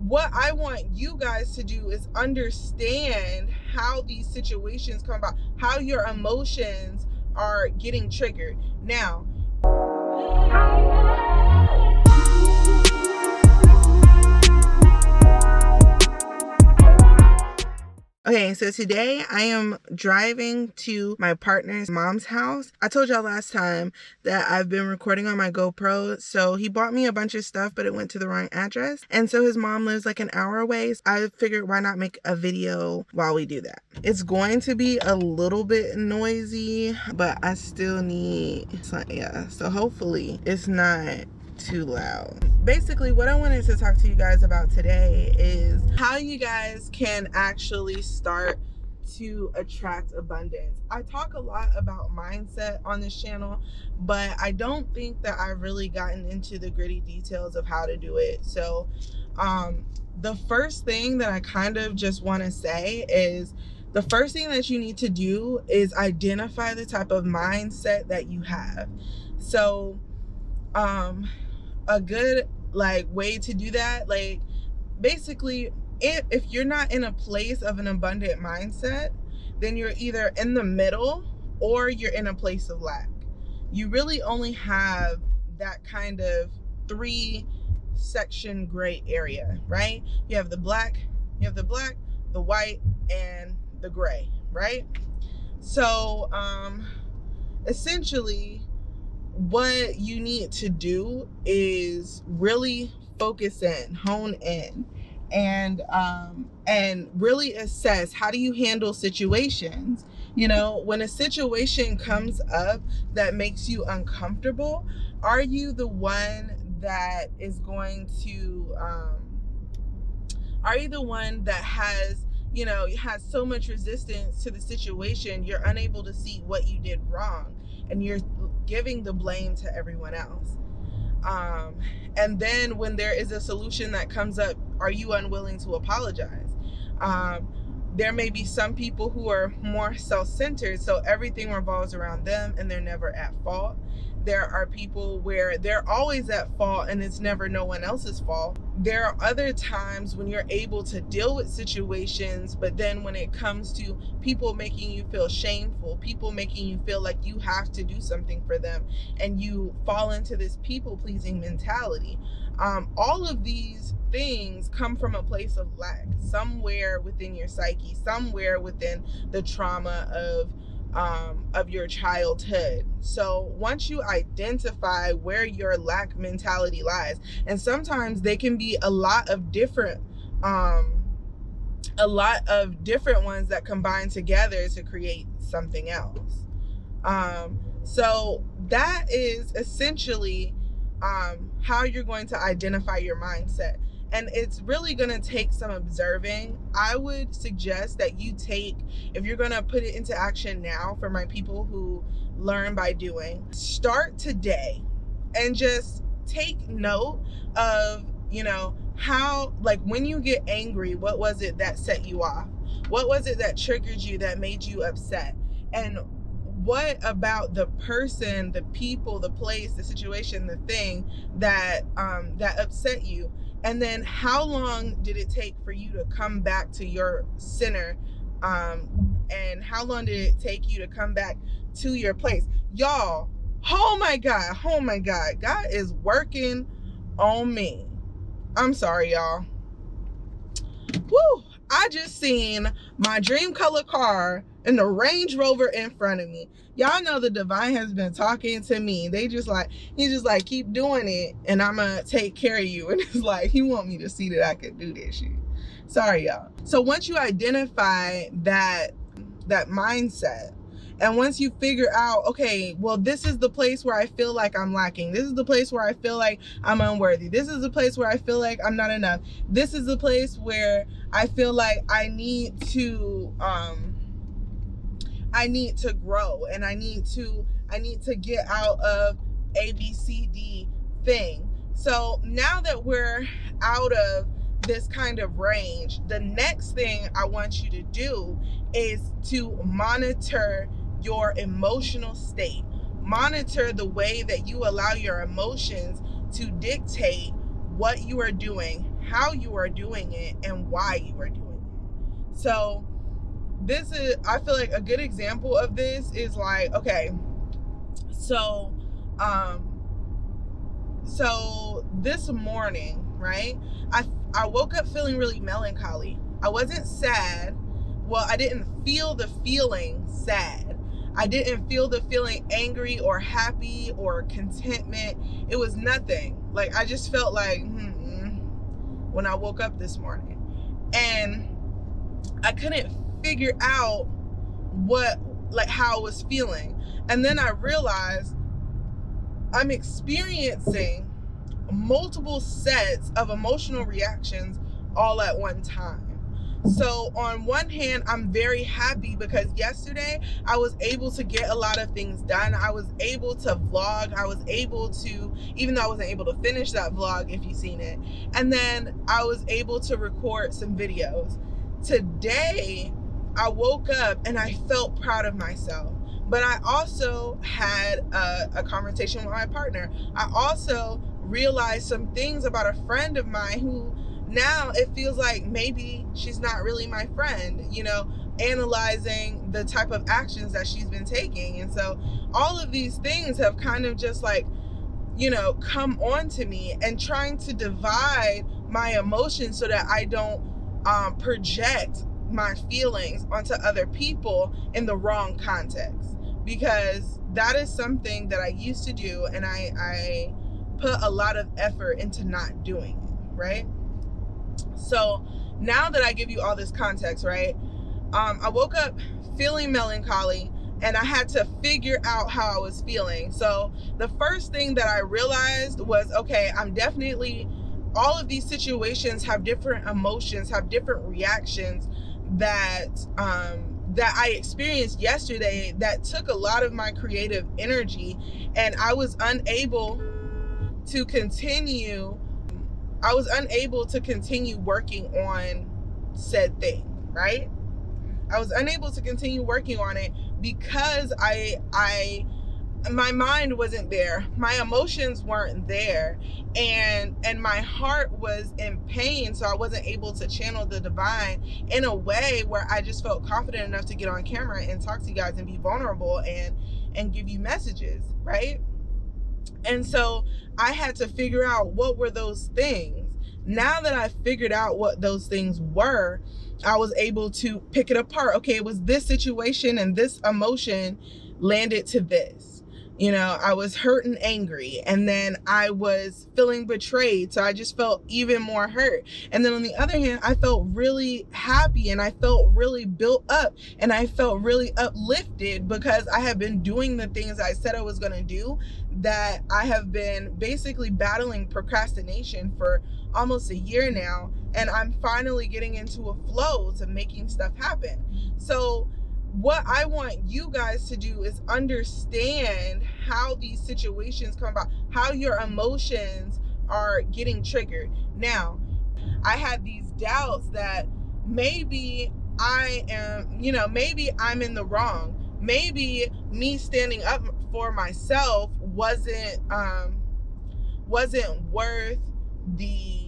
what I want you guys to do is understand how these situations come about, how your emotions are getting triggered. Now, okay, so today I am driving to my partner's mom's house. I told y'all last time that I've been recording on my GoPro, so he bought me a bunch of stuff, but it went to the wrong address. And so his mom lives like an hour away. So I figured why not make a video while we do that. It's going to be a little bit noisy, but I still need, so hopefully it's not too loud. Basically, what I wanted to talk to you guys about today is how you guys can actually start to attract abundance. I talk a lot about mindset on this channel, but I don't think that I've really gotten into the gritty details of how to do it. So the first thing that I kind of just want to say is the first thing that you need to do is identify the type of mindset that you have. So a good way to do that, basically, if you're not in a place of an abundant mindset, then you're either in the middle or you're in a place of lack. You really only have that kind of 3-section gray area, right? You have the black, the white, and the gray, right? So essentially, what you need to do is really focus in, hone in, and really assess, how do you handle situations? You know, when a situation comes up that makes you uncomfortable, are you the one that is going to are you the one that has so much resistance to the situation, you're unable to see what you did wrong, and you're giving the blame to everyone else? And then when there is a solution that comes up, are you unwilling to apologize? There may be some people who are more self-centered, so everything revolves around them and they're never at fault. There are people where they're always at fault and it's never no one else's fault. There are other times when you're able to deal with situations, but then when it comes to people making you feel shameful, people making you feel like you have to do something for them, and you fall into this people-pleasing mentality. All of these things come from a place of lack, somewhere within your psyche, somewhere within the trauma of your childhood. So once you identify where your lack mentality lies, and sometimes they can be a lot of different ones that combine together to create something else. So that is essentially how you're going to identify your mindset. And it's really going to take some observing. I would suggest that you if you're going to put it into action now, for my people who learn by doing, start today and just take note of, how, when you get angry, what was it that set you off? What was it that triggered you, that made you upset? And what about the person, the people, the place, the situation, the thing that upset you? And then how long did it take for you to come back to your center? And how long did it take you to come back to your place? Y'all, oh my God, God is working on me. I'm sorry, y'all. Woo! I just seen my dream color car and the Range Rover in front of me. Y'all know the divine has been talking to me. He's just like, keep doing it and I'm gonna take care of you. And it's like, he want me to see that I could do this shit. Sorry, y'all. So once you identify that mindset, and once you figure out, okay, well, this is the place where I feel like I'm lacking. This is the place where I feel like I'm unworthy. This is the place where I feel like I'm not enough. This is the place where I feel like I need to grow, and I need to get out of ABCD thing. So now that we're out of this kind of range, the next thing I want you to do is to monitor your emotional state. Monitor the way that you allow your emotions to dictate what you are doing, how you are doing it and why you are doing it. So this is, I feel like a good example of this is like, okay, so this morning, right, I woke up feeling really melancholy. I wasn't sad. Well, I didn't feel the feeling sad. I didn't feel the feeling angry or happy or contentment. It was nothing. Like, I just felt like when I woke up this morning, and I couldn't figure out how I was feeling. And then I realized I'm experiencing multiple sets of emotional reactions all at one time. So on one hand, I'm very happy because yesterday I was able to get a lot of things done. I was able to vlog. I was able to, even though I wasn't able to finish that vlog, if you've seen it, and then I was able to record some videos. Today, I woke up and I felt proud of myself. But I also had a conversation with my partner. I also realized some things about a friend of mine who now it feels like maybe she's not really my friend, you know, analyzing the type of actions that she's been taking. And so all of these things have kind of just like, you know, come on to me, and trying to divide my emotions so that I don't project my feelings onto other people in the wrong context, because that is something that I used to do, and I put a lot of effort into not doing it, right? So now that I give you all this context, right, I woke up feeling melancholy, and I had to figure out how I was feeling. So the first thing that I realized was, okay, I'm definitely, all of these situations have different emotions, have different reactions that I experienced yesterday that took a lot of my creative energy, and I was unable to continue working on said thing, right? I was unable to continue working on it because my mind wasn't there, my emotions weren't there, and my heart was in pain, so I wasn't able to channel the divine in a way where I just felt confident enough to get on camera and talk to you guys and be vulnerable and give you messages, right? And so I had to figure out what were those things. Now that I figured out what those things were, I was able to pick it apart. Okay, it was this situation and this emotion landed to this. You know, I was hurt and angry, and then I was feeling betrayed, so I just felt even more hurt. And then on the other hand, I felt really happy, and I felt really built up, and I felt really uplifted because I have been doing the things I said I was going to do, that I have been basically battling procrastination for almost a year now, and I'm finally getting into a flow to making stuff happen. So what I want you guys to do is understand how these situations come about, how your emotions are getting triggered. Now, I had these doubts that maybe I am, you know, maybe I'm in the wrong. Maybe me standing up for myself wasn't worth the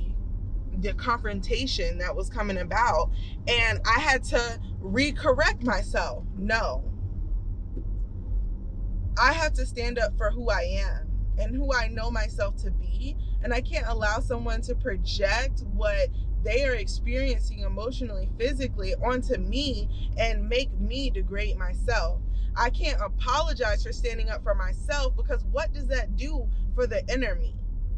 confrontation that was coming about, and I had to recorrect myself. No, I have to stand up for who I am and who I know myself to be, and I can't allow someone to project what they are experiencing emotionally, physically onto me and make me degrade myself. I can't apologize for standing up for myself, because what does that do for the inner me,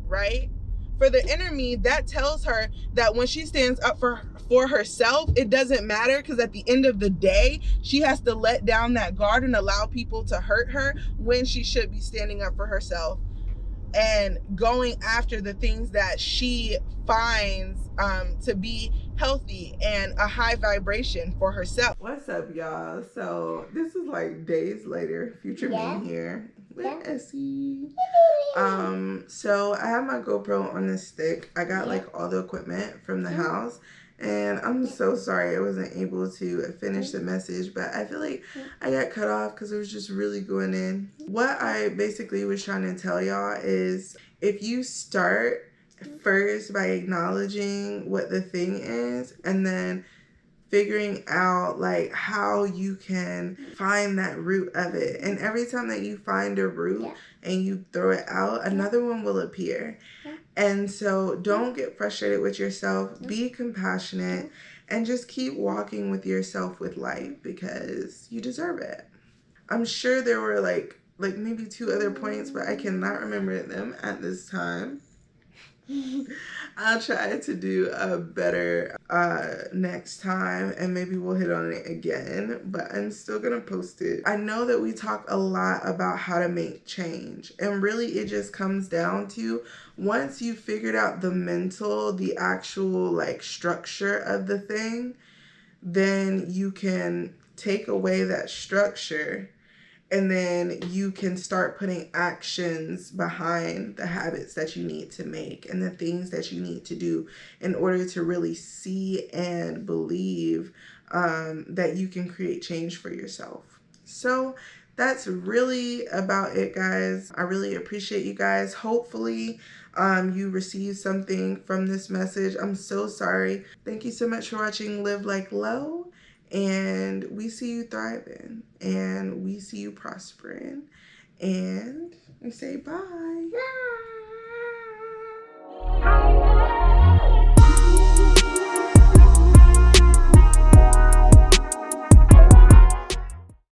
right? For the inner me, that tells her that when she stands up for herself, it doesn't matter, because at the end of the day, she has to let down that guard and allow people to hurt her when she should be standing up for herself and going after the things that she finds to be healthy and a high vibration for herself. What's up, y'all? So this is like days later. Future me here with Essie. So I have my GoPro on this stick. I got like all the equipment from the house, and I'm so sorry I wasn't able to finish the message, but I feel like I got cut off because it was just really going in. What I basically was trying to tell y'all is, if you start first by acknowledging what the thing is, and then figuring out like how you can find that root of it. And every time that you find a root and you throw it out, another one will appear. And so don't get frustrated with yourself. Be compassionate and just keep walking with yourself with light, because you deserve it. I'm sure there were like maybe 2 other points, but I cannot remember them at this time. I'll try to do a better next time, and maybe we'll hit on it again, but I'm still gonna post it. I know that we talk a lot about how to make change, and really it just comes down to, once you figured out the mental, the actual like structure of the thing, then you can take away that structure, and then you can start putting actions behind the habits that you need to make and the things that you need to do in order to really see and believe that you can create change for yourself. So that's really about it, guys. I really appreciate you guys. Hopefully you received something from this message. I'm so sorry. Thank you so much for watching Live Like Low. And we see you thriving, and we see you prospering, and we say bye. Bye.